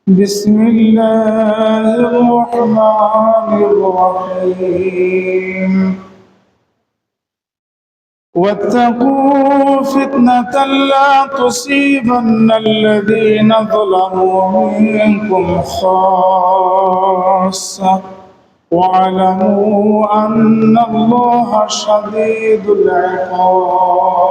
بسم الله الرحمن الرحيم واتقوا فتنة لا تصيبن الذين ظلموا منكم خاصة واعلموا أن الله شديد العقاب.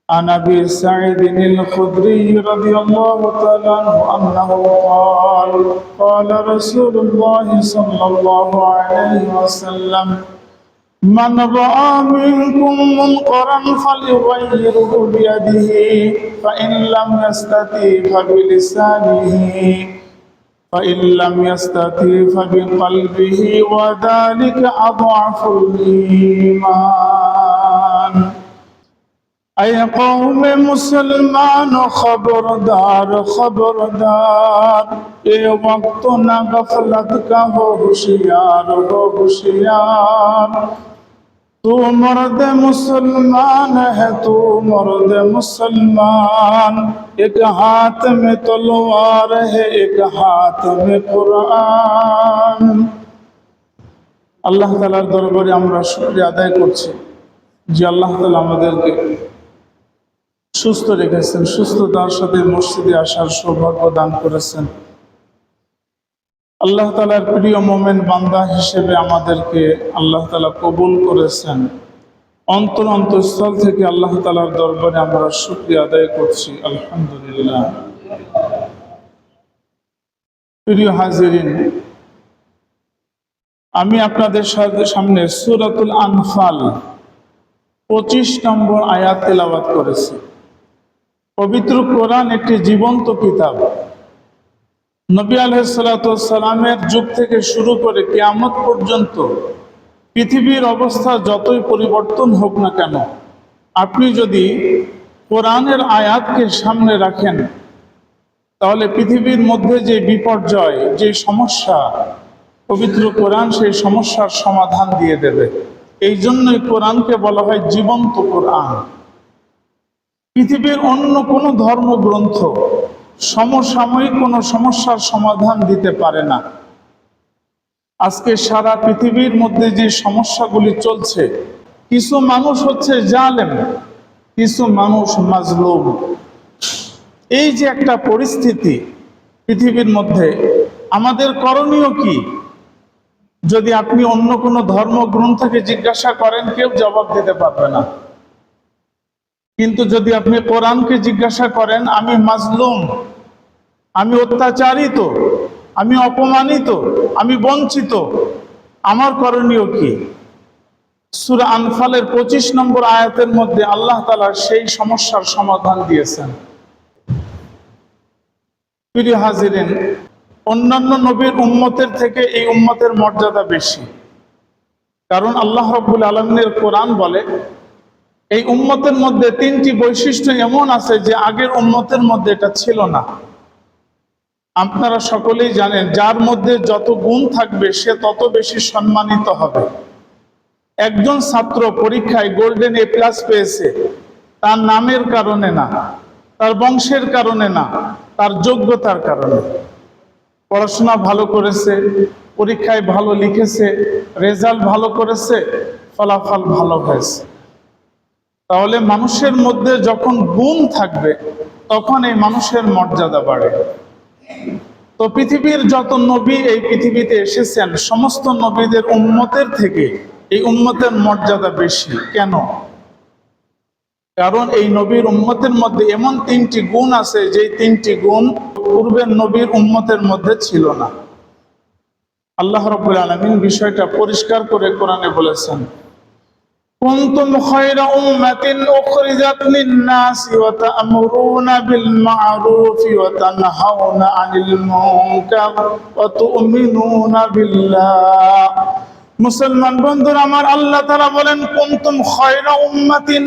عن أبي سعيد الخدري رضي الله تعالى عنه أنه قال قال رسول الله صلى الله عليه وسلم من رأى منكم منكرا فليغيره بيده فإن لم يستطع فبلسانه فإن لم يستطع فبقلبه وذلك أضعف الإيمان. اے قوم مسلمان خبردار خبردار، اے وقت نہ غفلت کا ہو ہوشیار، تو مرد مسلمان ہے تو مرد مسلمان، ایک ہاتھ میں تلوار ہے ایک ہاتھ میں قرآن। আল্লাহ তাআলার দরবারে আমরা শুকরিয়া আদায় করছি যে আল্লাহ তাআলা আমাদেরকে সুস্থ রেখেছেন, সুস্থতার সাথে মসজিদে আসার সৌভাগ্য দান করেছেন। আল্লাহ তাআলার প্রিয় মোমেন বান্দা হিসেবে আমাদেরকে আল্লাহ তাআলা কবুল করেছেন। অন্তরস্থল থেকে আল্লাহ তাআলার দরবারে আমরা শুকরিয়া আদায় করছি, আলহামদুলিল্লাহ। প্রিয় হাজিরিন, আমি আপনাদের সামনে সূরাতুল আনফাল 25 নম্বর আয়াত তেলাওয়াত করেছি। পবিত্র কোরআন একটি জীবন্ত কিতাব। নবী আলাইহিস সালাতু ওয়াস সালামের যুগ থেকে শুরু করে কিয়ামত পর্যন্ত পৃথিবীর অবস্থা যতই পরিবর্তন হোক না কেন, আপনি যদি কোরআনের আয়াতকে সামনে রাখেন তাহলে পৃথিবীর মধ্যে যে বিপর্যয়, যে সমস্যা, পবিত্র কোরআন সেই সমস্যার সমাধান দিয়ে দেবে। এই জন্যই কোরআনকে বলা হয় জীবন্ত কোরআন। পৃথিবীর অন্য কোনো ধর্মগ্রন্থ সমসাময়িক কোনো সমস্যার সমাধান দিতে পারে না। আজকে সারা পৃথিবীর মধ্যে যে সমস্যাগুলি চলছে, কিছু মানুষ হচ্ছে জালেম, কিছু মানুষ মাজলুম। এই যে একটা পরিস্থিতি পৃথিবীর মধ্যে, আমাদের করণীয় কি? যদি আপনি অন্য কোনো ধর্মগ্রন্থকে জিজ্ঞাসা করেন, কেউ জবাব দিতে পারবে না। কিন্তু যদি আপনি কোরআনকে জিজ্ঞাসা করেন, আমি মাজলুম, আমি অত্যাচারিত, আমি অপমানিত, আমি বঞ্চিত, আমার করণীয় কি? সূরা আনফালের 25 নম্বর আয়াতের মধ্যে আল্লাহ তাআলা সেই সমস্যার সমাধান দিয়েছেন। প্রিয় হাজিরিন, অন্যান্য নবীর উম্মতের থেকে এই উম্মতের মর্যাদা বেশি। কারণ আল্লাহ রাব্বুল আলামিনের কোরআন বলে এই উম্মতের মধ্যে 3টি বৈশিষ্ট্য এমন আছে যে আগের উম্মতের মধ্যে এটা ছিল না। আপনারা সকলেই জানেন, যার মধ্যে যত গুণ থাকবে সে তত বেশি সম্মানিত হবে। একজন ছাত্র পরীক্ষায় গোল্ডেন A+ পেয়েছে তার নামের কারণে না, তার বংশের কারণে না, তার যোগ্যতার কারণে। পড়াশোনা ভালো করেছে, পরীক্ষায় ভালো লিখেছে, রেজাল্ট ভালো করেছে, ফলাফল ভালো হয়েছে। তাহলে মানুষের মধ্যে যখন গুণ থাকবে তখন এই মানুষের মর্যাদা বাড়ে। তো পৃথিবীর যত নবী এই পৃথিবীতে এসেছেন, সমস্ত নবীদের উম্মতের থেকে এই উম্মতের মর্যাদা বেশি। কেন? কারণ এই নবীর উম্মতের মধ্যে এমন 3টি গুণ আছে যে 3টি গুণ পূর্বের নবীর উম্মতের মধ্যে ছিল না। আল্লাহ রাব্বুল আলামিন বিষয়টা পরিষ্কার করে কোরআনে বলেছেন, কুনতুম খায়রা উম্মাতিন উখরিজাত লিন-নাসি ওয়া তা'মুরুনা বিল মা'রুফি ওয়া তানহাউনা আনিল মুনকার ওয়া তু'মিনুনা বিল্লাহ। মুসলমান বন্ধুরা আমার, আল্লাহ তাআলা বলেন কুনতুম খায়রা উম্মাতিন,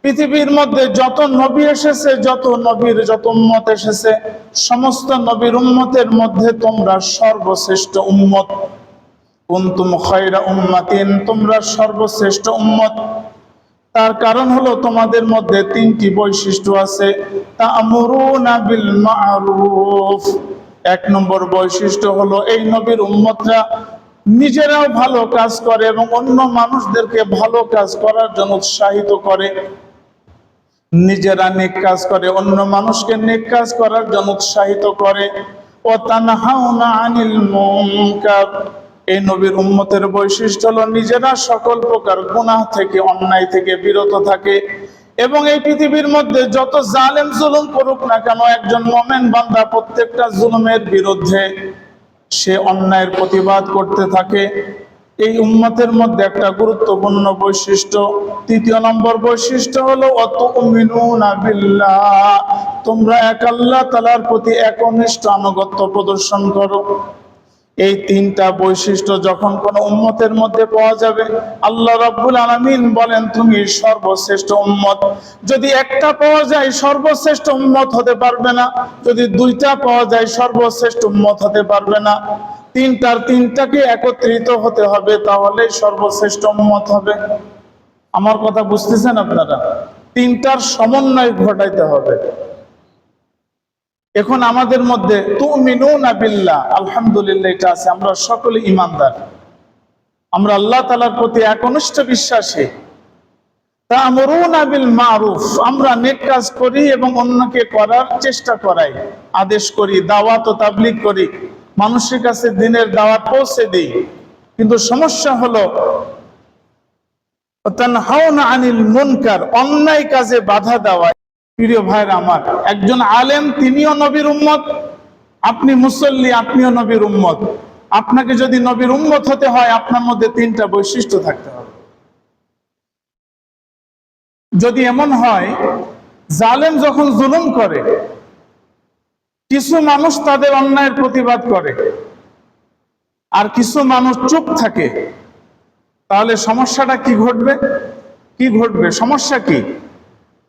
পৃথিবীর মধ্যে যত নবী এসেছে, যত নবীর যত উম্মত এসেছে, সমস্ত নবীর উম্মতের মধ্যে তোমরা সর্বশ্রেষ্ঠ উম্মত। কুনতুম খায়রা উম্মাতিন, তোমরা সর্বশ্রেষ্ঠ উম্মত। তার কারণ হলো তোমাদের মধ্যে তিনটি বৈশিষ্ট্য আছে। তা'মুরুনা বিল মা'রুফ, এক নম্বর বৈশিষ্ট্য হলো এই নবীর উম্মতরা নিজেরাও ভালো কাজ করে এবং অন্য মানুষদেরকে ভালো কাজ করার জন্য উৎসাহিত করে। নিজেরা নেক কাজ করে, অন্য মানুষকে নেক কাজ করার জন্য উৎসাহিত করে। ওয়া তানহাউনা আনিল মুনকার, এই নবীর উম্মতের বৈশিষ্ট্য হলো নিজেরা সকল প্রকার গুনাহ থেকে, অন্যায় থেকে বিরত থাকে। এবং এই পৃথিবীর মধ্যে যত জালেম জুলুম করুক না কেন, একজন মুমিন বান্দা প্রত্যেকটা জুলুমের বিরুদ্ধে সে অন্যায়ের প্রতিবাদ করতে থাকে। এই উম্মতের মধ্যে একটা গুরুত্বপূর্ণ বৈশিষ্ট্য। তৃতীয় নম্বর বৈশিষ্ট্য হলো ওয়াতুমিনুনা বিল্লাহ, তোমরা এক আল্লাহ তাআলার প্রতি একনিষ্ঠ আনুগত্য প্রদর্শন করো। এই তিনটা বৈশিষ্ট্য যখন কোন উম্মতের মধ্যে পাওয়া যাবে, আল্লাহ রাব্বুল আলামিন বলেন তুমি সর্বশ্রেষ্ঠ উম্মত। যদি একটা পাওয়া যায় সর্বশ্রেষ্ঠ উম্মত হতে পারবে না, যদি দুইটা পাওয়া যায় সর্বশ্রেষ্ঠ উম্মত হতে পারবে না, তিনটাকে একত্রিত হতে হবে, তাহলে সর্বশ্রেষ্ঠ উম্মত হবে। আমার কথা বুঝতেছেন আপনারা? তিনটার সমন্বয় ঘটাইতে হবে। এখন আমাদের মধ্যে তুমিনুনা বিল্লাহ, আলহামদুলিল্লাহ এটা আছে, আমরা সকলে ঈমানদার, আমরা আল্লাহ তাআলার প্রতি একনিষ্ঠ বিশ্বাসী। তা'মুরুনা বিল মা'রুফ, আমরা নেক কাজ করি এবং অন্যকে করার চেষ্টা করাই, আদেশ করি, দাওয়াত ও তাবলীগ করি, মানুষের কাছে দ্বীনের দাওয়াত পৌঁছে দিই। কিন্তু সমস্যা হলো তানহাউনা আনিল মুনকার, অন্যায় কাজে বাধা দেওয়া। প্রিয় ভাইরা আমার, একজন আলেম তিনিও নবীর উম্মত, আপনি মুসল্লি আপনিও নবীর উম্মত। আপনাকে যদি নবীর উম্মত হতে হয় আপনার মধ্যে তিনটা বৈশিষ্ট্য থাকতে হবে। যদি এমন হয় জালেম যখন জুলুম করে, কিছু মানুষ তাদের অন্যায়ের প্রতিবাদ করে আর কিছু মানুষ চুপ থাকে, তাহলে সমস্যাটা কি ঘটবে? সমস্যা কি?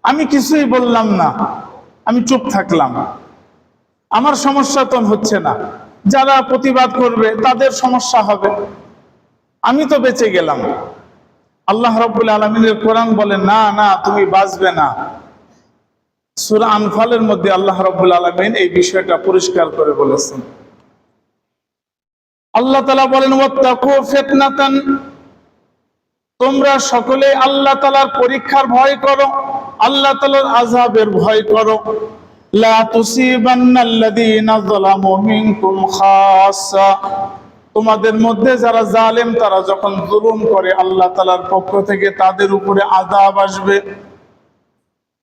আমি কিছুই বললাম না, আমি চুপ থাকলাম, আমার সমস্যা তো হচ্ছে না, যারা প্রতিবাদ করবে তাদের সমস্যা হবে, আমি তো বেঁচে গেলাম। আল্লাহ রাব্বুল আলামিনের কোরআন বলে না না, তুমি বাঁচবে না। সূরা আনফালের মধ্যে আল্লাহ রাব্বুল আলামিন এই বিষয়টা পরিষ্কার করে বলেছেন। আল্লাহ তাআলা বলেন ওয়াত্তাকু ফিতনাতান, তোমরা সকলে আল্লাহ তাআলার পরীক্ষার ভয় করো, আল্লাহ তাআলার আযাবের ভয় করো। লা তুসিবান্নাল্লাযীনা যালামু মিনকুম খাসসা, তোমাদের মধ্যে যারা জালেম তারা যখন জুলুম করে আল্লাহ তাআলার পক্ষ থেকে তাদের উপরে আযাব আসবে।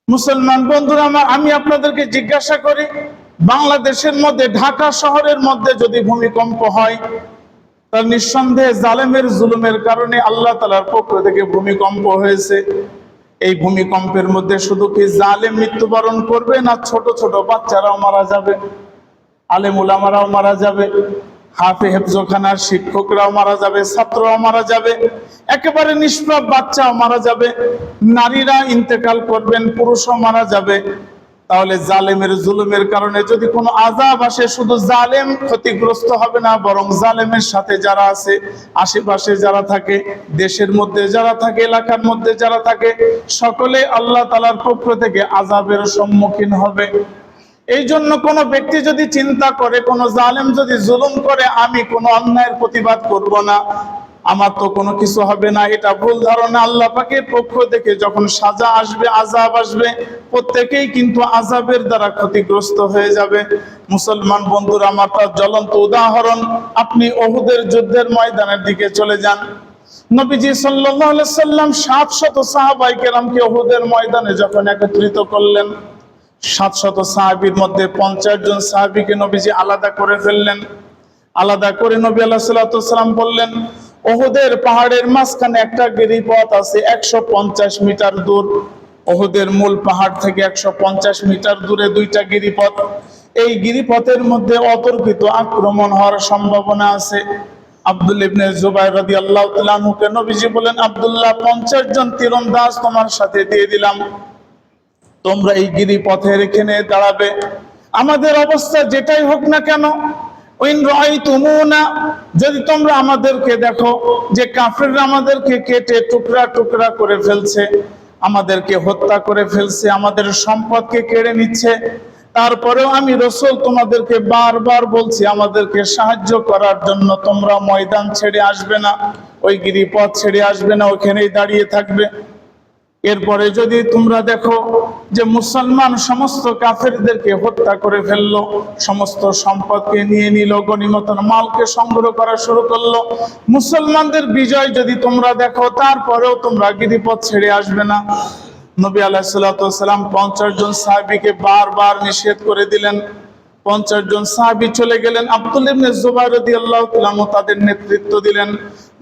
মুসলমান বন্ধুরা আমার, আমি আপনাদেরকে জিজ্ঞাসা করি, বাংলাদেশের মধ্যে ঢাকা শহরের মধ্যে যদি ভূমিকম্প হয়, তার নিঃসন্দেহে জালেমের জুলুমের কারণে আল্লাহ তাআলার পক্ষ থেকে ভূমিকম্প হয়েছে। এই ভূমিকম্পের মধ্যে শুধু কি জালেম মৃত্যুবরণ করবে, না ছোট ছোট বাচ্চারাও মারা যাবে, আলেম উলামারাও মারা যাবে, হাফেজ হেফজখানার শিক্ষকরাও মারা যাবে, ছাত্ররাও মারা যাবে, একেবারে নিষ্পাপ বাচ্চাও মারা যাবে, নারীরা ইন্তেকাল করবেন, পুরুষও মারা যাবে। তাহলে জালেমের জুলুমের কারণে যদি কোনো আযাব আসে, শুধু জালেম ক্ষতিগ্রস্ত হবে না, বরং জালেমের সাথে যারা আছে, আশেপাশে যারা থাকে, দেশের মধ্যে যারা থাকে, এলাকার মধ্যে যারা থাকে, সকলে আল্লাহ তাআলার পক্ষ থেকে আযাবের সম্মুখীন হবে। এই জন্য কোনো ব্যক্তি যদি চিন্তা করে, কোনো জালেম যদি জুলুম করে, আমি কোনো অন্যায়ের প্রতিবাদ করব না, আমার তো কোনো কিছু হবে না, এটা ভুল ধারণা। আল্লাহ পাকের পক্ষ থেকে যখন সাজা আসবে, আযাব আসবে, প্রত্যেকেই কিন্তু আযাবের দ্বারা ক্ষতিগ্রস্ত হয়ে যাবে। মুসলমান বন্ধুরা আমার, তার জ্বলন্ত উদাহরণ, আপনি উহুদের যুদ্ধের ময়দানের দিকে চলে যান। নবীজি সাল্লাল্লাহু আলাইহি সাল্লাম 700 সাহাবায়ে কেরামকে উহুদের ময়দানে যখন একত্রিত করলেন, 700 সাহাবীর মধ্যে 50 জন সাহাবীকে নবীজি আলাদা করে ফেললেন। আলাদা করে নবী আলাইহিস সালাতু ওয়াস সালাম বললেন, উহুদের পাহাড়ের মাঝখানে একটা গিরিপথ আছে 150 মিটার দূর। উহুদের মূল পাহাড় থেকে 150 মিটার দূরে দুইটা গিরিপথ। এই গিরিপথের মধ্যে অতর্কিত আক্রমণ হওয়ার সম্ভাবনা আছে। আব্দুল্লাহ ইবনে জুবাইর রাদিয়াল্লাহু তাআলা আনহুকে নবীজি বলেন, আব্দুল্লাহ 50 জন তীরন্দাজ তোমার সাথে দিয়ে দিলাম, তোমরা এই গিরিপথের এখানে দাঁড়াবে। আমাদের অবস্থা যেটাই হোক না কেন, ওয়াইন রাআইতুমুনা, যদি তোমরা আমাদেরকে দেখো যে কাফেররা আমাদেরকে কেটে টুকরা টুকরা করে ফেলছে, আমাদেরকে হত্যা করে ফেলছে, আমাদের সম্পদকে কেড়ে নিচ্ছে। তারপরেও আমি রাসূল তোমাদেরকে বারবার বলছি আমাদেরকে সাহায্য করার জন্য, তোমরা ময়দান ছেড়ে আসবে না, ওই গিরিপথ ছেড়ে আসবে না, ওখানেই দাঁড়িয়ে থাকবে। এরপরে যদি তোমরা দেখো যে মুসলমান সমস্ত কাফেরদেরকে হত্যা করে ফেললো, সমস্ত সম্পদকে নিয়ে নিল, গনিমতের মালকে সংগ্রহ করা শুরু করলো, মুসলমানদের বিজয় যদি তোমরা দেখো, তারপরেও তোমরা গিরিপথ ছেড়ে আসবে না। নবী আলাইহিস সালাতু ওয়াস সালাম 50 জন সাহাবীকে বারবার নিষেধ করে দিলেন। 50 জন সাহাবী চলে গেলেন। আব্দুল্লাহ ইবনে জুবাইর রাদিয়াল্লাহু তাআলা আনহু তাদের নেতৃত্ব দিলেন।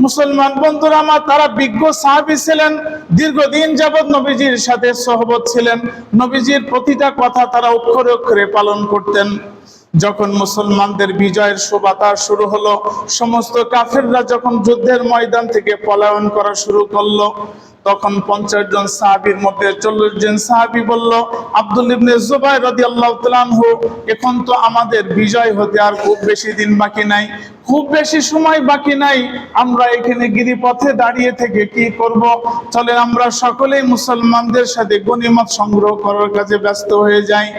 মুসলমান বন্ধুরা আমার, তারা বিজ্ঞ সাহাবী ছিলেন, দীর্ঘদিন যাবৎ নবীজির সাথে সহবত ছিলেন, নবীজির প্রতিটা কথা তারা অক্ষরে অক্ষরে পালন করতেন। যখন মুসলমানদের বিজয়ের সুবাতাস শুরু হলো, সমস্ত কাফেররা যখন যুদ্ধের ময়দান থেকে পলায়ন করা শুরু করলো, তখন 50 জন সাহাবীর মধ্যে 40 জন সাহাবী বলল, আব্দুল্লাহ ইবনে জুবাইর রাদিয়াল্লাহু তাআলা আনহু, এখন তো আমাদের বিজয় হতে আর খুব বেশি দিন বাকি নাই, খুব বেশি সময় বাকি নাই, আমরা এখানে গিরিপথে দাঁড়িয়ে থেকে কি করব? চলেন আমরা সকলেই মুসলমানদের সাথে গনিমত সংগ্রহ করার কাজে ব্যস্ত হয়ে যাই।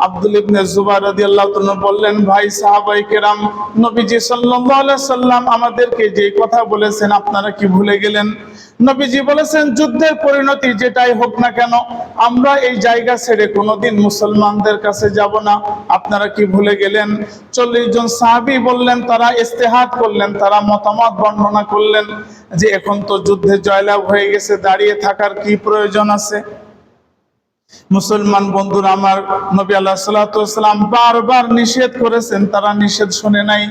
আব্দুল্লাহ ইবনে জুবাইর রাদিয়াল্লাহু তাআলা বললেন, ভাই সাহাবায়ে কেরাম, নবীজি সাল্লাল্লাহু আলাইহি সাল্লাম আমাদেরকে যে কথা বলেছেন আপনারা কি ভুলে গেলেন? নবীজি বলেছেন, যুদ্ধের পরিণতি যেটাই হোক না কেন, আমরা এই জায়গা ছেড়ে কোনোদিন মুসলমানদের কাছে যাব না। আপনারা কি ভুলে গেলেন? 40 জন সাহাবী বললেন, তারা ইস্তেহাদ করলেন, তারা মতামত বর্ণনা করলেন যে এখন তো যুদ্ধে জয়লাভ হয়ে গেছে, দাঁড়িয়ে থাকার কি প্রয়োজন আছে? মুসলমান বন্ধুরা আমার, নবী আলাইহিস সালাতু ওয়াস সালাম বারবার নিষেধ করেছেন, তারা নিষেধ শুনে নাই।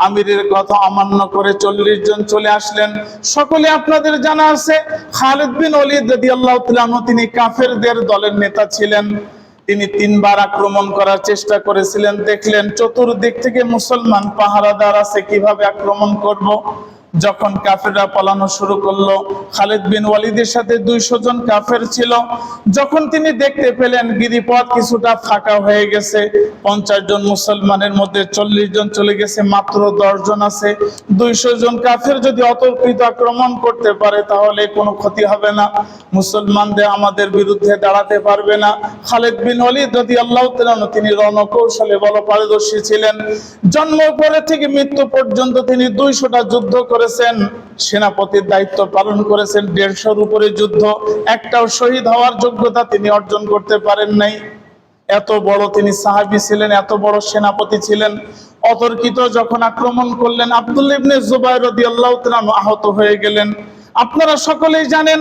আমিরের কথা অমান্য করে 40 জন চলে আসলেন। সকলে আপনাদের জানা আছে, খালিদ বিন ওলীদ রাদিয়াল্লাহু তাআলা আনহু, তিনি কাফেরদের দলের নেতা ছিলেন। তিনি 3 বার আক্রমণ করার চেষ্টা করেছিলেন, দেখলেন চতুর্দিক থেকে মুসলমান পাহারাদার আছে, কিভাবে আক্রমণ করব? যখন কাফেররা পালানো শুরু করলো, খালিদ বিন ওয়ালিদের সাথে 200 জন কাফের ছিল। যখন তিনি দেখতে পেলেন গিরিপথ কিছুটা ফাঁকা হয়ে গেছে, 50 জন মুসলমানের মধ্যে 40 জন চলে গেছে, মাত্র 10 জন আছে, 200 জন কাফের যদি অতর্কিত আক্রমণ করতে পারে তাহলে কোনো ক্ষতি হবে না, মুসলমানদের আমাদের বিরুদ্ধে দাঁড়াতে পারবে না। খালিদ বিন ওয়ালিদ রাদিয়াল্লাহু তাআলা আনহু, তিনি রণকৌশলে বড় পারদর্শী ছিলেন। জন্ম পরে থেকে মৃত্যু পর্যন্ত তিনি 200টা যুদ্ধ করেছেন, সেনাপতির দায়িত্ব পালন করেছেন, 150-র উপরে যুদ্ধ, একটাও শহীদ হওয়ার যোগ্যতা তিনি অর্জন করতে পারেন নাই। এত বড় তিনি সাহাবী ছিলেন, এত বড় সেনাপতি ছিলেন। অতর্কিত যখন আক্রমণ করলেন, আব্দুল্লাহ ইবনে জুবাইর রাদিয়াল্লাহু তাআলা আহত হয়ে গেলেন। আপনারা সকলেই জানেন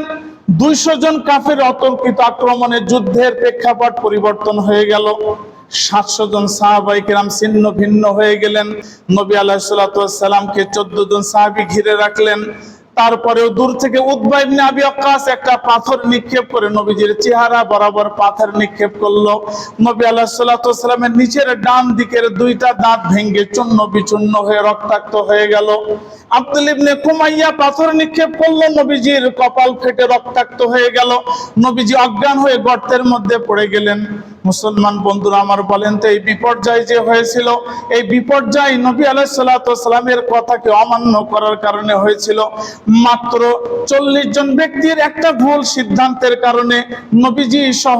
200 জন কাফের অতর্কিত আক্রমণে যুদ্ধের প্রেক্ষাপট পরিবর্তন হয়ে গেল। 700 জন সাহাবায়ে কেরাম ছিন্ন ভিন্ন হয়ে গেলেন। নবী আলাইহিস সালাতু ওয়াস সালামকে 14 জন সাহাবী ঘিরে রাখলেন। তারপরেও দূর থেকে উতবা ইবনে আবি ওয়াক্কাস একটা পাথর নিক্ষেপ করে নবীজির চেহারা বরাবর পাথর নিক্ষেপ করলো। নবী আলাইহিস সালাতু ওয়াস সালামের নিচের ডান দিকের 2টা দাঁত ভেঙে চূর্ণ বিচূর্ণ হয়ে রক্তাক্ত হয়ে গেল। আব্দুল ইবনে কুমাইয়া পাথর নিক্ষেপ করলো, নবীজির কপাল ফেটে রক্তাক্ত হয়ে গেল। নবীজি অজ্ঞান হয়ে গর্তের মধ্যে পড়ে গেলেন। মুসলমান বন্ধুরা আমার, বলেন তো এই বিপর্যয় যে হয়েছিল, এই বিপর্যয় নবী আলাইহিস সালাতু ওয়াস সালামের কথাকে অমান্য করার কারণে হয়েছিল। মাত্র 40 জন ব্যক্তির একটা ভুল সিদ্ধান্তের কারণে নবীজি সহ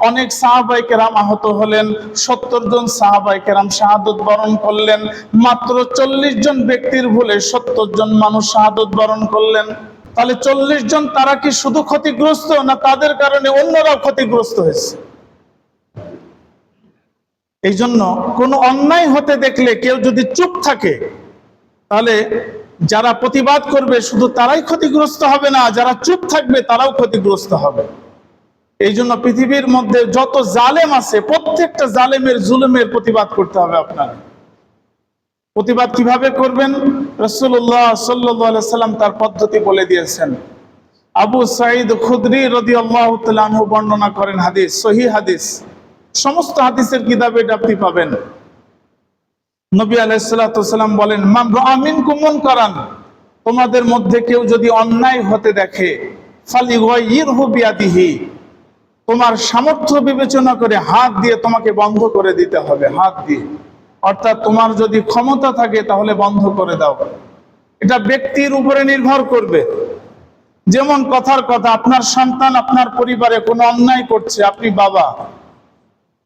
অনেক সাহাবায়ে কেরাম আহত হলেন, 70 জন সাহাবায়ে কেরাম শাহাদাত বরণ করলেন। মাত্র 40 জন ব্যক্তির ভুলে 70 জন মানুষ শাহাদাত বরণ করলেন। তাহলে 40 জন তারা কি শুধু ক্ষতিগ্রস্ত, না তাদের কারণে অন্যরাও ক্ষতিগ্রস্ত হয়েছে? এই জন্য কোনো অন্যায় হতে দেখলে কেউ যদি চুপ থাকে, তাহলে যারা প্রতিবাদ করবে শুধু তারাই ক্ষতিগ্রস্ত হবে না, যারা চুপ থাকবে তারাও ক্ষতিগ্রস্ত হবে। এই জন্য পৃথিবীর মধ্যে যত জালেম আছে, প্রত্যেকটা জালেমের জুলুমের প্রতিবাদ করতে হবে। আপনারা প্রতিবাদ কিভাবে করবেন? রাসূলুল্লাহ সাল্লাল্লাহু আলাইহি সাল্লাম তার পদ্ধতি বলে দিয়েছেন। আবু সাঈদ খুদরি রাদিয়াল্লাহু তাআলা আনহু বর্ণনা করেন হাদিস, সহিহ হাদিস, সমস্ত হাদিসের কিতাবে এটা আপনি পাবেন। নবী আলাইহিস সালাতু ওয়াস সালাম বলেন, মান রাআ মিনকুম মুনকারান, তোমাদের মধ্যে কেউ যদি অন্যায় হতে দেখে, ফালিগাইয়িরহু বিয়াদিহি, তোমার সামর্থ্য বিবেচনা করে হাত দিয়ে তোমাকে বন্ধ করে দিতে হবে, হাত দিয়ে। অর্থাৎ তোমার যদি ক্ষমতা থাকে তাহলে বন্ধ করে দাও। এটা ব্যক্তির উপরে নির্ভর করবে। যেমন কথার কথা, আপনার সন্তান আপনার পরিবারে কোনো অন্যায় করছে, আপনি বাবা,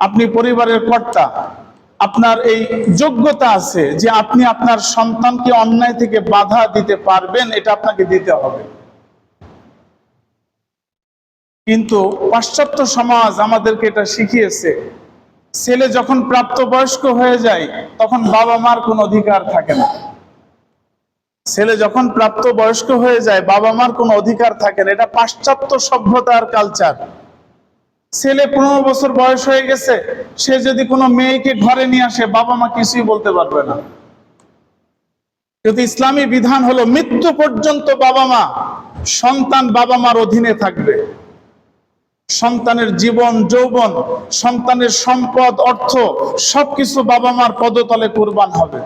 আপনি পরিবারের কর্তা, আপনার এই যোগ্যতা আছে যে আপনি আপনার সন্তানকে অন্যায় থেকে বাধা দিতে পারবেন, এটা আপনাকে দিতে হবে। কিন্তু পাশ্চাত্য সমাজ আমাদেরকে এটা শিখিয়েছে, ছেলে যখন প্রাপ্তবয়স্ক হয়ে যায় তখন বাবা মার কোনো অধিকার থাকে না। ছেলে যখন প্রাপ্তবয়স্ক হয়ে যায় বাবা মার কোনো অধিকার থাকে না। এটা পাশ্চাত্য সভ্যতার কালচার। ছেলে 15 বছর বয়স হয়ে গেছে, সে যদি কোনো মেয়েকে ঘরে নিয়ে আসে বাবা মা কিছুই বলতে পারবে না। কিন্তু ইসলামী বিধান হলো মৃত্যু পর্যন্ত বাবা মা, সন্তান বাবা মার অধীনে থাকবে। সন্তানের জীবন যৌবন, সন্তানের সম্পদ অর্থ সবকিছু বাবা মার পদতলে কুরবান হবে।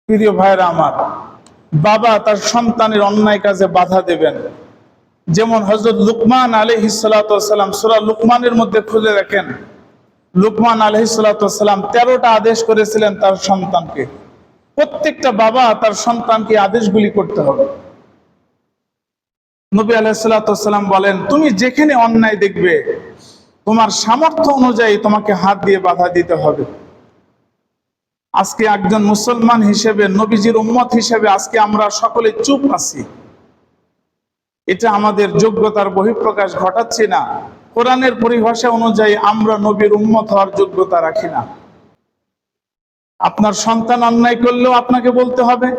প্রিয় ভাইরা আমার, বাবা তার সন্তানের অন্যায় কাজে বাধা দেবেন। যেমন হযরত লুকমান আলাইহিস সালাতু ওয়াস সালাম, সূরা লুকমানের মধ্যে খুলে দেখেন, লুকমান আলাইহিস সালাতু ওয়াস সালাম 13টা আদেশ করেছিলেন তার সন্তানকে। প্রত্যেকটা বাবা তার সন্তানকে আদেশগুলি করতে হবে। নবী আলাইহিস সালাতু ওয়াস সালাম বলেন, তুমি যেখানে অন্যায় দেখবে তোমার সামর্থ্য অনুযায়ী তোমাকে হাত দিয়ে বাধা দিতে হবে। আজকে একজন মুসলমান হিসেবে, নবীজির উম্মত হিসেবে আজকে আমরা সকলে চুপ আছি। এটা আমাদের যোগ্যতার বহিঃপ্রকাশ ঘটাচ্ছি না। কোরআনের পরিভাষা অনুযায়ী আমরা নবীর উম্মত হওয়ার যোগ্যতা রাখি না। আপনার সন্তান অন্যায় করলেও আপনাকে বলতে হবে,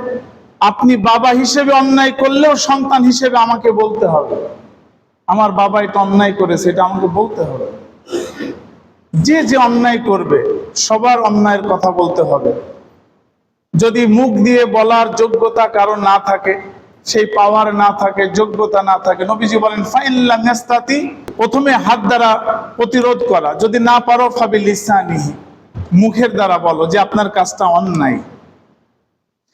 আপনি বাবা হিসেবে অন্যায় করলেও সন্তান হিসেবে আমাকে বলতে হবে, আমার বাবা এটা অন্যায় করেছে, এটা আমাকে বলতে হবে। যে যে অন্যায় করবে সবার অন্যায়ের কথা বলতে হবে। যদি মুখ দিয়ে বলার যোগ্যতা কারো না থাকে, সেই পাওয়ার না থাকে, যোগ্যতা না থাকে, নবীজি বলেন ফাইল্লাম ইয়াস্তাতি, প্রথমে হাত দ্বারা প্রতিরোধ করা, যদি না পারো ফাবিলিসানিহি, মুখের দ্বারা বলো যে আপনার কাজটা অন্যায়,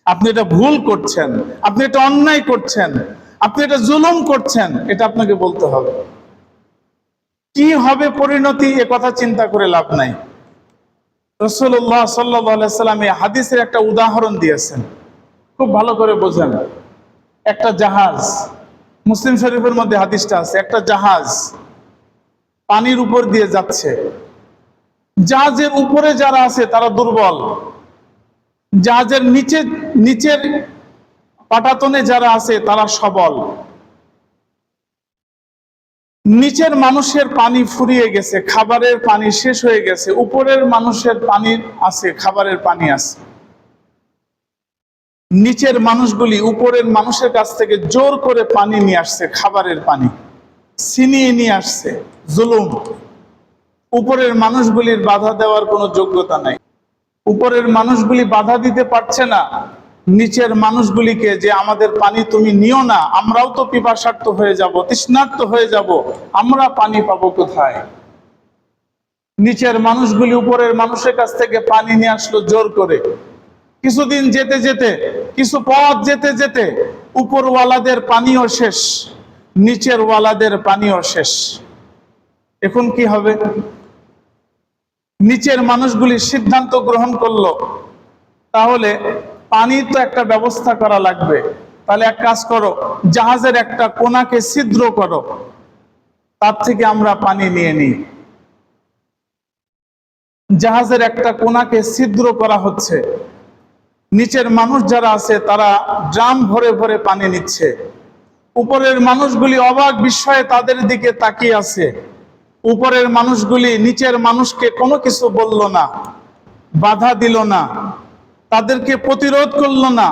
আপনি এটা ভুল করছেন, আপনি এটা অন্যায় করছেন, আপনি এটা জুলুম করছেন, এটা আপনাকে বলতে হবে। কি হবে পরিণতি এ কথা চিন্তা করে লাভ নাই। রাসূলুল্লাহ সাল্লাল্লাহু আলাইহি সাল্লাম এই হাদিসের একটা উদাহরণ দিয়েছেন, খুব ভালো করে বোঝেন। একটা জাহাজ, মুসলিম শরীফের মধ্যে হাদিসটা আছে, একটা জাহাজ পানির উপর দিয়ে যাচ্ছে। জাহাজের উপরে যারা আছে তারা দুর্বল, জাহাজের নিচের পাটাতনে যারা আছে তারা সবল। নিচের মানুষের পানি ফুরিয়ে গেছে, খাবারের পানি শেষ হয়ে গেছে, উপরের মানুষের পানি আছে, খাবারের পানি আছে। নিচের মানুষগুলি উপরের মানুষের কাছ থেকে জোর করে পানি নিয়ে আসছে, খাবারের পানি ছিনিয়ে নিয়ে আসছে, জুলুম। উপরের মানুষগুলির বাধা দেওয়ার কোনো যোগ্যতা নাই। উপরের মানুষগুলি বাধা দিতে পারছে না নিচের মানুষগুলিকে যে আমাদের পানি তুমি নিও না, আমরাও তো পিপাসার্ত হয়ে যাব, তৃষ্ণার্ত হয়ে যাব, আমরা পানি পাবো কোথায়? নিচের মানুষগুলি উপরের মানুষের কাছ থেকে পানি নিয়ে আসলো জোর করে। কিছুদিন যেতে যেতে, কিছু পথ যেতে যেতে উপরওয়ালাদের পানিও শেষ, নিচের ওয়ালাদের পানিও শেষ। এখন কি হবে? নিচের মানুষগুলি সিদ্ধান্ত গ্রহণ করলো, তাহলে পানির তো একটা ব্যবস্থা করা লাগবে। তাহলে এক কাজ করো, জাহাজের একটা কোনাকে ছিদ্র করো, তার থেকে আমরা পানি নিয়ে নিই। জাহাজের একটা কোনাকে ছিদ্র করা হচ্ছে, নিচের মানুষ যারা আছে তারা ড্রাম ভরে ভরে পানি নিচ্ছে। উপরের মানুষগুলি অবাক বিস্ময়ে তাদের দিকে তাকিয়ে আছে। উপরের মানুষগুলি নিচের মানুষকে কোনো কিছু বলল না, বাধা দিল না, তাদেরকে প্রতিরোধ করলো না,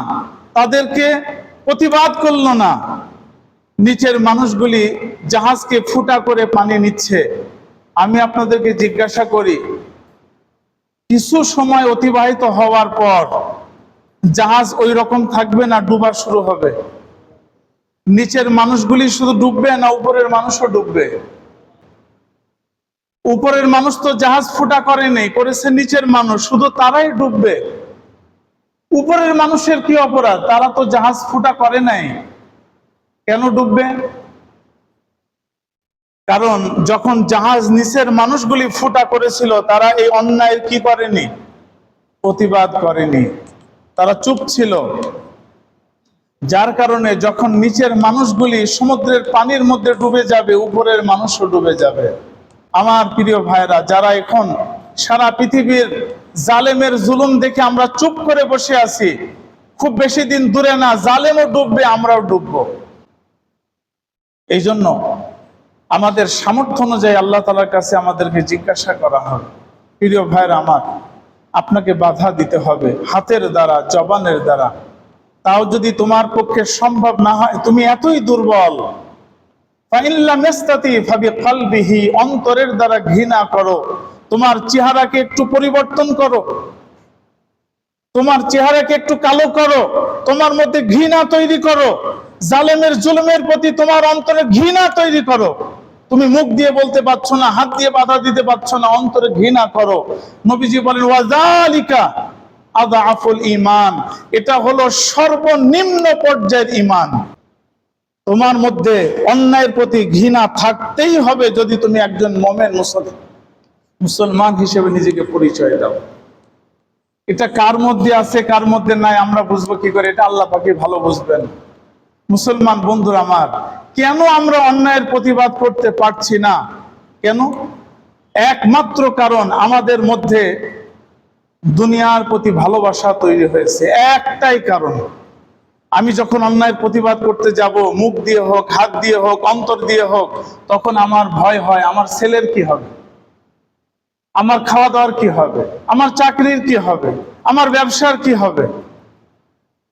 তাদেরকে প্রতিবাদ করলো না। নিচের মানুষগুলি জাহাজকে ফুটা করে পানি নিচ্ছে। আমি আপনাদেরকে জিজ্ঞাসা করি, কিছু সময় অতিবাহিত হওয়ার পর জাহাজ ওই রকম থাকবে না ডুবা শুরু হবে? নিচের মানুষগুলি শুধু ডুববে না উপরের মানুষও ডুববে? উপরের মানুষ তো জাহাজ ফুটা করেনি, করেছে নিচের মানুষ, শুধু তারাই ডুববে। উপরের মানুষের কি অপরাধ? তারা তো জাহাজ ফুটা করে নাই, কেন ডুববে? কারণ যখন জাহাজ নিচের মানুষগুলি ফুটা করেছিল তারা এই অন্যায়ের কি করেনি? প্রতিবাদ করেনি, তারা চুপ ছিল। যার কারণে যখন নিচের মানুষগুলি সমুদ্রের পানির মধ্যে ডুবে যাবে, উপরের মানুষও ডুবে যাবে। আমার প্রিয় ভাইরা, যারা এখন সারা পৃথিবীর জালেমের জুলুম দেখে আমরা চুপ করে বসে আছি, খুব বেশি দিন দূরে না, জালেমও ডুববে, আমরাও ডুববো। এই জন্য আমাদের সামর্থ্য অনুযায়ী আল্লাহ তাআলার কাছে আমাদেরকে জিজ্ঞাসা করা হবে। প্রিয় ভাইরা আমার, আপনাকে বাধা দিতে হবে হাতের দ্বারা, জবানের দ্বারা। তাও যদি তোমার পক্ষে সম্ভব না হয়, তুমি এতই দুর্বল, অন্তরের দ্বারা ঘৃণা করো, তোমার চেহারাকে একটু পরিবর্তন করো, তোমার চেহারাকে একটু কালো করো, তোমার মধ্যে ঘৃণা তৈরি করো, জালেমের জুলুমের প্রতি তোমার অন্তরে ঘৃণা তৈরি করো। তুমি মুখ দিয়ে বলতে পারছো না, হাত দিয়ে বাধা দিতে পারছো না, অন্তরে ঘৃণা করো। নবীজি বলেন ওয়াজালিকা আযআফুল ঈমান, এটা হলো সর্বনিম্ন পর্যায়ের ঈমান। তোমার মধ্যে অন্যায়ের প্রতি ঘৃণা থাকতেই হবে যদি তুমি একজন মুমিন মুসলমান হিসেবে নিজেকে পরিচয় দাও। এটা কার মধ্যে আছে কার মধ্যে নাই আমরা বুঝবো কি করে? এটা আল্লাহ পাকই ভালো বুঝবেন। মুসলমান বন্ধুরা আমার, কেন আমরা অন্যায়ের প্রতিবাদ করতে পারছি না? কেন? একমাত্র কারণ, আমাদের মধ্যে দুনিয়ার প্রতি ভালোবাসা তৈরি হয়েছে। একটাই কারণ, আমি যখন অন্যায়ের প্রতিবাদ করতে যাব, মুখ দিয়ে হোক, হাত দিয়ে হোক, অন্তর দিয়ে হোক, তখন আমার ভয় হয় আমার ছেলের কি হবে, আমার খাওয়া দাওয়ার কি হবে, আমার চাকরির কি হবে, আমার ব্যবসার কি হবে,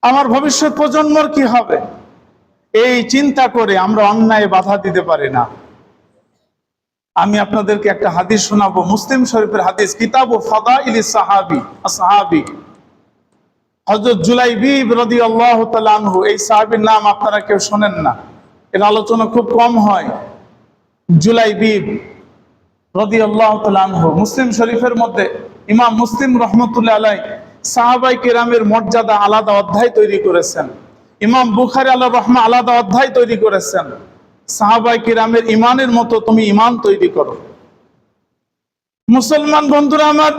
আমার ভবিষ্যৎ প্রজন্মর কি হবে। এই চিন্তা করে আমরা অন্যায় বাধা দিতে পারি না। আমি আপনাদেরকে একটা হাদিস শোনাবো, মুসলিম শরীফের হাদিস, কিতাবু ফাদাইলিস সাহাবী, হযরত জুলাইবিব রাদিয়াল্লাহু তাআলা আনহু। এই সাহাবীর নাম আপনারা কেউ শোনেন না, এর আলোচনা খুব কম হয়। জুলাইবিব রাদিয়াল্লাহু তাআলা আনহু, মুসলিম শরীফের মধ্যে ইমাম মুসলিম রাহমাতুল্লাহ আলাইহি সাহাবায়ে কেরামের মর্যাদা আলাদা অধ্যায় তৈরি করেছেন। ইমাম বুখারী আলাইহির রাহমা আলাদা অধ্যায় তৈরি করেছেন। সাহাবায়ে কেরামের ইমানের মতো তুমি ইমান তৈরি করো। মুসলমান বন্ধুরা আমার,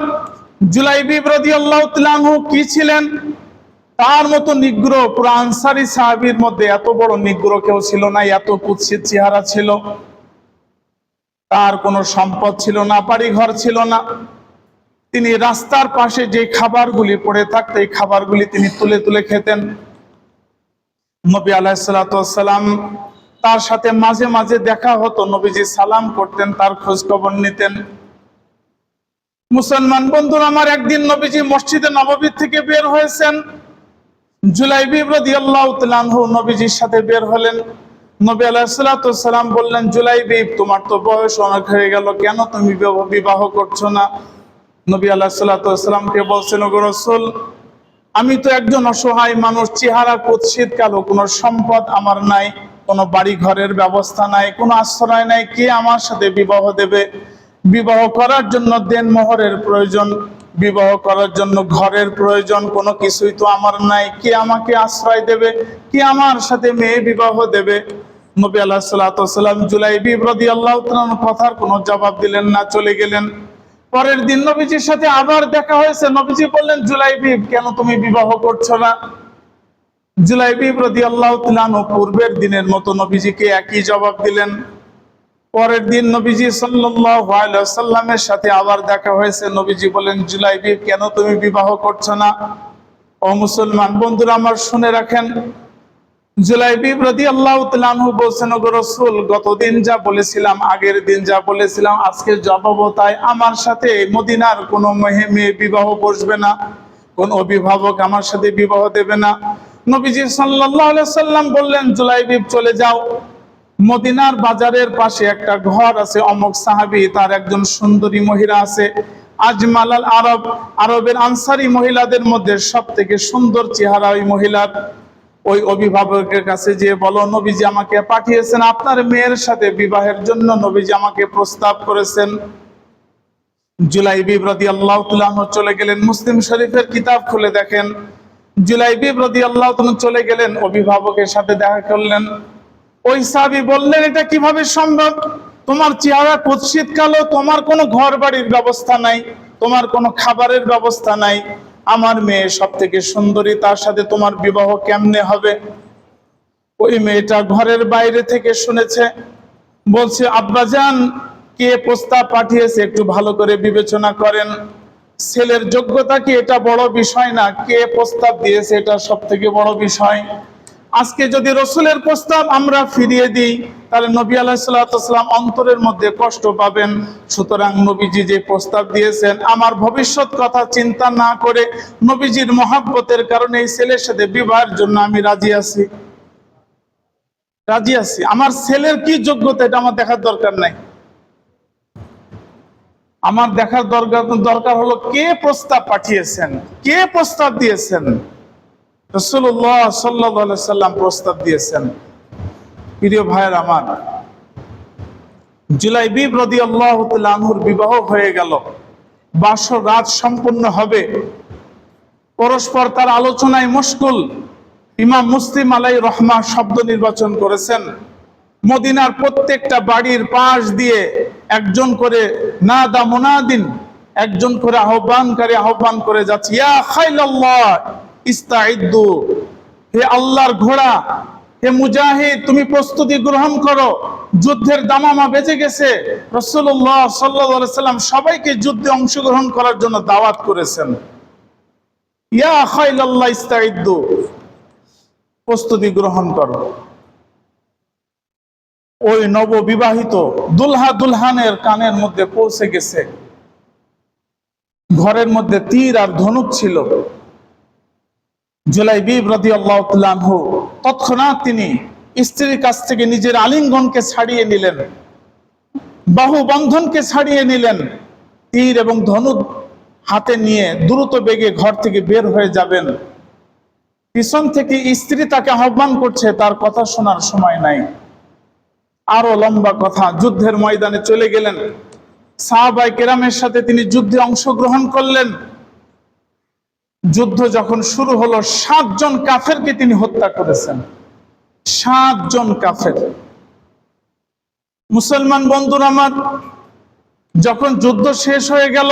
জুলাইবিব রাদিয়াল্লাহু তাআলা আনহু কি ছিলেন? তার মতো নিগ্রহ পুরো আনসারী সাহাবীর মধ্যে এত বড় নিগ্রহ কেউ ছিল না, এত কুৎসিত চেহারা ছিল। তার কোনো সম্পদ ছিল না, বাড়ি ঘর ছিল না। তিনি রাস্তার পাশে যে খাবারগুলি পড়ে থাকতো, এই খাবারগুলি তিনি তুলে তুলে খেতেন। নবী আলাইহিস সালাতু ওয়াস সালাম তার সাথে মাঝে মাঝে দেখা হতো, নবীজি সালাম করতেন, তার খোঁজ খবর নিতেন। মুসলমান বন্ধুরা আমার, একদিন নবীজি মসজিদে নববী থেকে বের হয়েছেন। জুলাইবিব রাদিয়াল্লাহু তাআলা আনহু নবীজির সাথে বের হলেন। নবী আলাইহিস সালাতু ওয়াস সালাম বললেন, জুলাইবিব, তোমার তো বয়স অনেক হয়ে গেল, কেন তুমি বিবাহ করছো না? নবী আলাইহিস সালাতু ওয়াস সালামকে বলছেন, ওগো রাসূল, আমি তো একজন অসহায় মানুষ, চেহারা কুৎসিত কালো, কোনো সম্পদ আমার নাই, কোনো বাড়ি ঘরের ব্যবস্থা নাই, কোনো আশ্রয় নাই, কে আমার সাথে বিবাহ দেবে? বিবাহ করার জন্য দেনমোহরের প্রয়োজন, বিবাহ করার জন্য ঘরের প্রয়োজন, কোনো কিছুই তো আমার নাই, কে আমাকে আশ্রয় দেবে, কে আমার সাথে মেয়ে বিবাহ দেবে? নবী আলাইহিস সালাতু ওয়াস সালাম জুলাইবিব রাদিয়াল্লাহু তাআলার কথার কোনো জবাব দিলেন না, চলে গেলেন। পরের দিন নবীজির সাথে আবার দেখা হয়েছে। নবীজি বললেন, জুলাইবিব, কেন তুমি বিবাহ করছো না? জুলাইবিব রাদিয়াল্লাহু তাআলা আনহু পূর্বের দিনের মতো নবীজিকে একই জবাব দিলেন। পরের দিন নবীজি সাল্লাল্লাহু আলাইহি ওয়াসাল্লামের সাথে আবার দেখা হয়েছে। নবীজি বলেন, জুলাইবিব, কেন তুমি বিবাহ করছো না? ও মুসলমান বন্ধুরা আমার, শুনে রাখেন, জুলাইবিব রাদিয়াল্লাহু তাআলা আনহু বলছেন, ওগো রাসূল, গতদিন যা বলেছিলাম, আগের দিন যা বলেছিলাম, আজকে জবাবও তাই। আমার সাথে মদিনার কোনো মেয়ে বিবাহ বসবে না, কোন অভিভাবক আমার সাথে বিবাহ দেবে না। নবীজি সাল্লাল্লাহু আলাইহি ওয়াসাল্লাম বললেন, জুলাইবিব, চলে যাও, মদিনার বাজারের পাশে একটা ঘর আছে, অমুক সাহাবী, তার একজন সুন্দরী মহিলা আছে, আজমালাল আরব, আরবের আনসারী মহিলাদের মধ্যে সবথেকে সুন্দর চেহারা ওই মহিলার। ওই অভিভাবকের কাছে যে বলো, নবীজি আমাকে পাঠিয়েছেন আপনার মেয়ের সাথে বিবাহের জন্য, নবীজি আমাকে প্রস্তাব করেছেন। জুলাইবিব রাদিয়াল্লাহু তাআলা আনহু চলে গেলেন। মুসলিম শরীফের কিতাব খুলে দেখেন, জুলাইবিব রাদিয়াল্লাহু তাআলা চলে গেলেন, অভিভাবকের সাথে দেখা করলেন। ওই সাহাবী বললেন, এটা কিভাবে সম্ভব? তোমার চেহারা কুৎসিত কালো, তোমার কোনো ঘর বাড়ির ব্যবস্থা নাই, তোমার কোনো খাবারের ব্যবস্থা নাই, আমার মেয়ে সব থেকে সুন্দরী, তার সাথে তোমার বিবাহ কেমনে হবে? ওই মেয়েটা ঘরের বাইরে থেকে শুনেছে, বলছে আব্বাজান কে প্রস্তাব পাঠিয়েছে একটু ভালো করে বিবেচনা করেন। ছেলের যোগ্যতা কি এটা বড় বিষয় না, কে প্রস্তাব দিয়েছে এটা সব থেকে বড় বিষয়। আজকে যদি রসুলের প্রস্তাব আমরা ফিরিয়ে দিই তাহলে নবী আলাইহিসসালাম অন্তরের মধ্যে কষ্ট পাবেন। সুতরাং নবীজি যে প্রস্তাব দিয়েছেন, আমার ভবিষ্যৎ কথা চিন্তা না করে নবীজির মহব্বতের কারণে এই ছেলের সাথে বিবাহের জন্য আমি রাজি আছি। আমার ছেলের কি যোগ্যতা এটা আমার দেখার দরকার নাই। আমার দেখার দরকার হলো কে প্রস্তাব পাঠিয়েছেন, কে প্রস্তাব দিয়েছেন। রাসূলুল্লাহ সাল্লাল্লাহু আলাইহি সাল্লাম প্রস্তাব দিয়েছেন। প্রিয় ভাইয়ের আমার, জুলাইবিব রাদিয়াল্লাহু তাআলা আনহুর বিবাহ হয়ে গেল, বাসর রাত সম্পূর্ণ হবে, পরস্পর তার আলোচনায় মশগুল। ইমাম মুসলিম আলাইহির রহমাহ শব্দ নির্বাচন করেছেন, মদিনার প্রত্যেকটা বাড়ির পাশ দিয়ে একজন করে নাদা মুনাদিন, একজন করে আহ্বানকারী আহ্বান করে যাচ্ছে, ইয়া খাইলাল্লাহ ইস্তাইদ্দু, হে আল্লাহর ঘোড়া, হে মুজাহিদ তুমি প্রস্তুতি গ্রহণ করো, যুদ্ধের দামামা বেজে গেছে। রাসূলুল্লাহ সাল্লাল্লাহু আলাইহি সাল্লাম সবাইকে যুদ্ধে অংশগ্রহণ করার জন্য দাওয়াত করেছেন। ইয়া খাইলাল্লাহ ইস্তাইদ্দু, প্রস্তুতি গ্রহণ করো। ওই নববিবাহিত দুলহা দুলহানের কানের মধ্যে পৌঁছে গেছে। ঘরের মধ্যে তীর আর ধনুক ছিল। জুলাইবিব রাদিয়াল্লাহু তাআলা আনহু তৎক্ষণাৎ তিনি স্ত্রীর কাছ থেকে নিজের আলিঙ্গনকে ছাড়িয়ে নিলেন, বাহু বন্ধনকে ছাড়িয়ে নিলেন, তীর এবং ধনুক হাতে নিয়ে দ্রুত বেগে ঘর থেকে বের হয়ে যাবেন। পিছন থেকে স্ত্রী তাকে আহ্বান করছে, তার কথা শোনার সময় নাই। আরো লম্বা কথা, যুদ্ধের ময়দানে চলে গেলেন, সাহাবায়ে কেরামের সাথে তিনি যুদ্ধে অংশগ্রহণ করলেন। যুদ্ধ যখন শুরু হলো 7 জন কাফেরকে তিনি হত্যা করেছেন। 7 জন কাফের। মুসলমান বন্ধুরা আমার, যখন যুদ্ধ শেষ হয়ে গেল,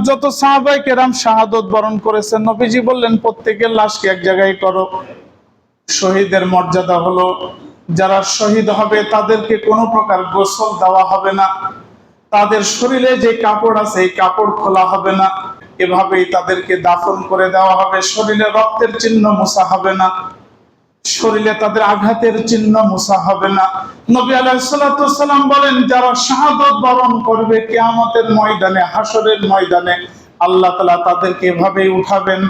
যত সাহাবায়ে কেরাম শাহাদত বরণ করেছেন, নবীজি বললেন প্রত্যেকের লাশকে এক জায়গায় করো। শহীদের মর্যাদা হলো যারা শহীদ হবে তাদেরকে কোনো প্রকার গোসল দেওয়া হবে না, তাদের শরীরে যে কাপড় আছে এই কাপড় খোলা হবে না, এভাবেই তাদেরকে দাফন করে দেওয়া হবে। শরীরে রক্তের চিহ্ন মোছা হবে না, শরীরে তাদের আঘাতের চিহ্ন মোছা হবে না। নবী আলাইহিস সালাতু ওয়াস সালাম বলেন, যারা শাহাদাত বরণ করবে কিয়ামতের ময়দানে, হাসরের ময়দানে আল্লাহ তাআলা তাদেরকে এভাবেই উঠাবেন।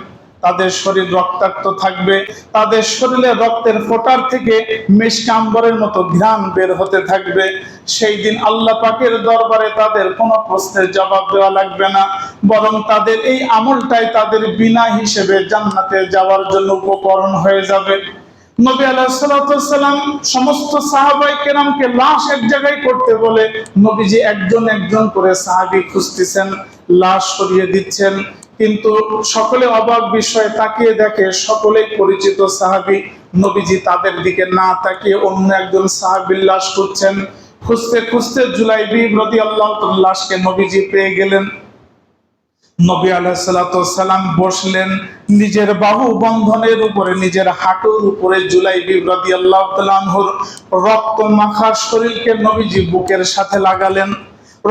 তাদের শরীর রক্তাক্ত থাকবে, তাদের শরীরে রক্তের ফোঁটার থেকে মিশক আম্বরের মতো ঘ্রাণ বের হতে থাকবে। সেই দিন আল্লাহ পাকের দরবারে তাদের কোনো প্রশ্নের জবাব দেওয়া লাগবে না, বরং তাদের এই আমলটাই তাদের বিনা হিসেবে জান্নাতে যাওয়ার জন্য উপকরণ হয়ে যাবে। নবী আলাইহিস সালাতু ওয়াস সালাম সমস্ত সাহাবায়ে কেরামকে লাশ এক জায়গায় করতে বলে নবীজি একজন একজন করে সাহাবী খুঁজতেছেন, লাশ সরিয়ে দিচ্ছেন। কিন্তু সকলে অবাক বিষয়ে তাকিয়ে দেখে সকলেই পরিচিত সাহাবী। নবীজি তাদের দিকে না তাকিয়ে অন্য একজন সাহাবীর লাশ খুঁজছেন। খুঁজতে খুঁজতে জুলাইবিব রাদিয়াল্লাহু তাআলা লাশকে নবীজি পেয়ে গেলেন। নবী আলাইহিস সালাতু ওয়াস সালাম বসলেন, নিজের বাহু বন্ধনের উপরে, নিজের হাঁটুর উপরে জুলাইবিব রাদিয়াল্লাহু তাআলা আনহুর রক্ত মাখা শরীরকে নবীজি বুকের সাথে লাগালেন।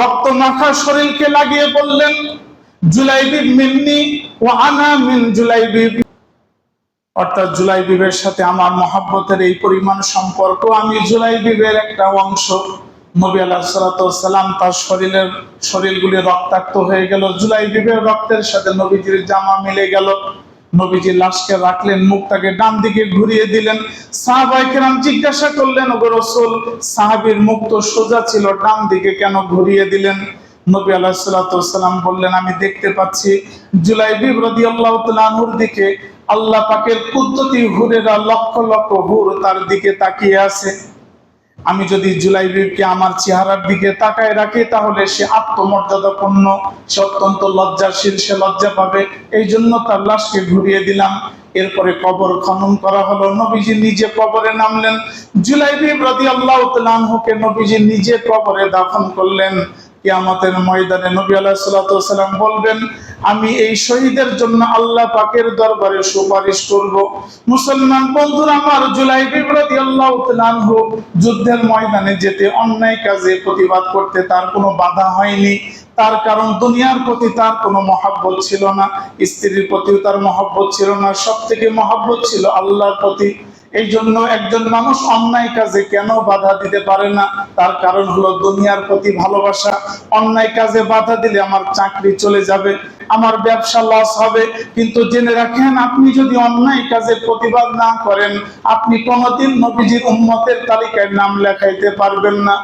রক্ত মাখা শরীরকে লাগিয়ে বললেন, জুলাইবিব মিন্নি ওয়া আনা মিন জুলাইবিব, অর্থাৎ জুলাইবিবের সাথে আমার মহব্বতের এই পরিমাণ সম্পর্ক, আমি জুলাইবিবের একটা অংশ। নবী আলাইহিস সালাতু ওয়াস সালাম তার শরীরগুলি রক্তাক্ত হয়ে গেল, জুলাইবিবের রক্তের সাথে নবীজির জামা মিলে গেল। নবীজি লাশকে রাখলেন, মুখটাকে ডান দিকে ঘুরিয়ে দিলেন। সাহাবায়ে কেরাম জিজ্ঞাসা করলেন, ওগো রাসূল, সাহাবীর মুখ তো সোজা ছিল, ডান দিকে কেন ঘুরিয়ে দিলেন? নবী আলাইহিস সালাতু ওয়াস সালাম বললেন, আমি দেখতে পাচ্ছি জুলাইবিব রাদিয়াল্লাহু তাআলা আনহুর দিকে আল্লাহ পাকের কুদরতি হুরেরা লক্ষ লক্ষ হুর তার দিকে তাকিয়ে আছে। আমি যদি জুলাইবিবকে আমার চেহারার দিকে তাকায় রাখি তাহলে সে আত্মমর্যাদাপূর্ণ, সে অত্যন্ত লজ্জাশীল, সে লজ্জা পাবে। এই জন্য তার লাশকে ঘুরিয়ে দিলাম। এরপরে কবর খনন করা হলো, নবীজি নিজে কবরে নামলেন। জুলাইবিব রাদিয়াল্লাহু তাআলা আনহুকে নবীজি নিজে কবরে দাফন করলেন। কিয়ামতের ময়দানে নবী আলাইহিস সালাতু ওয়াস সালাম বলবেন, আমি এই শহীদের জন্য আল্লাহ পাকের দরবারে সুপারিশ করব। মুসলমান বন্ধুরা আমার, জুলাইবিব রাদিয়াল্লাহু তাআলা আনহু যুদ্ধের ময়দানে যেতে, অন্যায় কাজে প্রতিবাদ করতে তার কোনো বাধা হয়নি। তার কারণ দুনিয়ার প্রতি তার কোনো মহব্বত ছিল না, স্ত্রীর প্রতিও তার মহব্বত ছিল না, সব থেকে মহব্বত ছিল আল্লাহর প্রতি। এই জন্য একজন মানুষ অন্যায় কাজে কেন বাধা দিতে পারে না? তার কারণ হলো দুনিয়ার প্রতি ভালোবাসা। অন্যায় কাজে বাধা দিলে আমার চাকরি চলে যাবে, আমার ব্যবসা লস হবে। কিন্তু জেনে রাখেন, আপনি যদি অন্যায় কাজে প্রতিবাদ না করেন, আপনি কোনোদিন নবীজির উম্মতের তালিকায় নাম লেখাইতে পারবেন না।